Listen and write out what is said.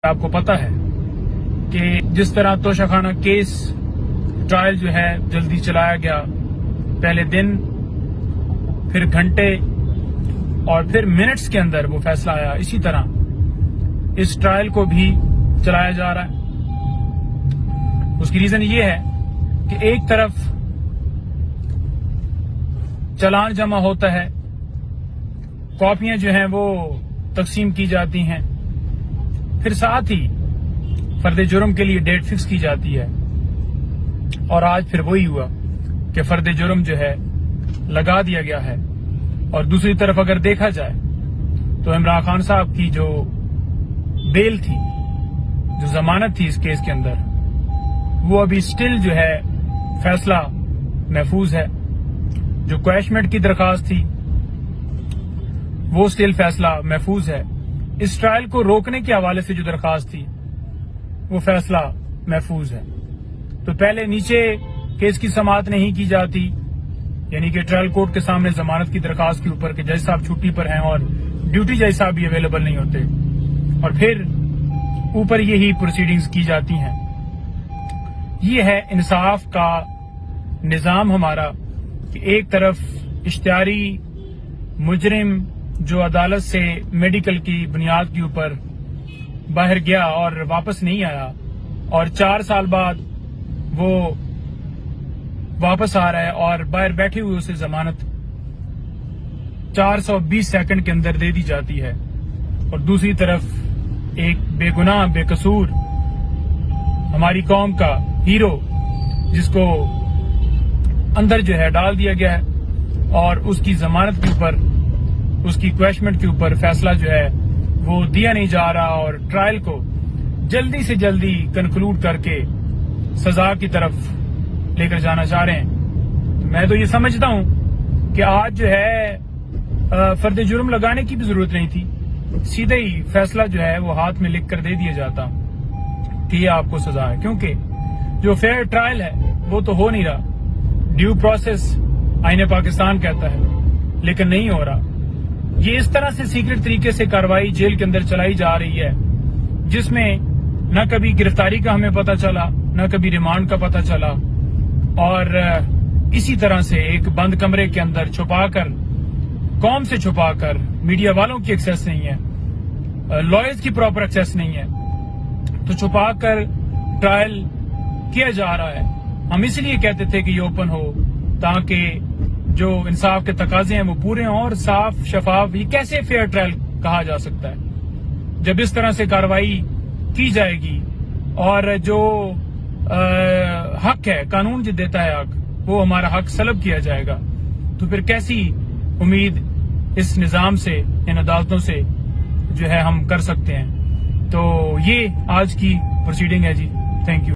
آپ کو پتا ہے کہ جس طرح توشہ کیس ٹرائل جو ہے جلدی چلایا گیا، پہلے دن، پھر گھنٹے اور پھر منٹس کے اندر وہ فیصلہ آیا، اسی طرح اس ٹرائل کو بھی چلایا جا رہا ہے۔ اس کی ریزن یہ ہے کہ ایک طرف چلان جمع ہوتا ہے، کاپیاں جو ہیں وہ تقسیم کی جاتی ہیں، پھر ساتھ ہی فرد جرم کے لیے ڈیٹ فکس کی جاتی ہے، اور آج پھر وہی ہوا کہ فرد جرم جو ہے لگا دیا گیا ہے۔ اور دوسری طرف اگر دیکھا جائے تو عمران خان صاحب کی جو بیل تھی، جو ضمانت تھی اس کیس کے اندر، وہ ابھی سٹل جو ہے فیصلہ محفوظ ہے۔ جو کویشمنٹ کی درخواست تھی وہ سٹل فیصلہ محفوظ ہے۔ اس ٹرائل کو روکنے کے حوالے سے جو درخواست تھی وہ فیصلہ محفوظ ہے۔ تو پہلے نیچے کیس کی سماعت نہیں کی جاتی، یعنی کہ ٹرائل کورٹ کے سامنے ضمانت کی درخواست کے اوپر کہ جج صاحب چھٹی پر ہیں اور ڈیوٹی جج صاحب بھی اویلیبل نہیں ہوتے، اور پھر اوپر یہی پروسیڈنگز کی جاتی ہیں۔ یہ ہے انصاف کا نظام ہمارا کہ ایک طرف اشتہاری مجرم جو عدالت سے میڈیکل کی بنیاد کے اوپر باہر گیا اور واپس نہیں آیا، اور 4 سال بعد وہ واپس آ رہا ہے اور باہر بیٹھے ہوئے اسے ضمانت 420 سیکنڈ کے اندر دے دی جاتی ہے، اور دوسری طرف ایک بے گناہ بے قصور ہماری قوم کا ہیرو جس کو اندر جو ہے ڈال دیا گیا ہے، اور اس کی ضمانت کے اوپر، اس کی کویشمنٹ کے اوپر فیصلہ جو ہے وہ دیا نہیں جا رہا، اور ٹرائل کو جلدی سے جلدی کنکلوڈ کر کے سزا کی طرف لے کر جانا چاہ رہے ہیں۔ میں تو یہ سمجھتا ہوں کہ آج جو ہے فرد جرم لگانے کی بھی ضرورت نہیں تھی، سیدھے ہی فیصلہ جو ہے وہ ہاتھ میں لکھ کر دے دیا جاتا کہ یہ آپ کو سزا ہے، کیونکہ جو فیئر ٹرائل ہے وہ تو ہو نہیں رہا۔ ڈیو پروسیس آئین پاکستان کہتا ہے، لیکن نہیں ہو رہا۔ یہ اس طرح سے سیکرٹ طریقے سے کارروائی جیل کے اندر چلائی جا رہی ہے جس میں نہ کبھی گرفتاری کا ہمیں پتہ چلا، نہ کبھی ریمانڈ کا پتہ چلا، اور اسی طرح سے ایک بند کمرے کے اندر چھپا کر، قوم سے چھپا کر، میڈیا والوں کی ایکسیس نہیں ہے، لائرز کی پراپر ایکسیس نہیں ہے، تو چھپا کر ٹرائل کیا جا رہا ہے۔ ہم اس لیے کہتے تھے کہ یہ اوپن ہو تاکہ جو انصاف کے تقاضے ہیں وہ پورے ہوں اور صاف شفاف۔ یہ کیسے فیئر ٹرائل کہا جا سکتا ہے جب اس طرح سے کارروائی کی جائے گی، اور جو حق ہے، قانون جو دیتا ہے حق، وہ ہمارا حق سلب کیا جائے گا، تو پھر کیسی امید اس نظام سے، ان عدالتوں سے جو ہے ہم کر سکتے ہیں؟ تو یہ آج کی پروسیڈنگ ہے جی۔ Thank you.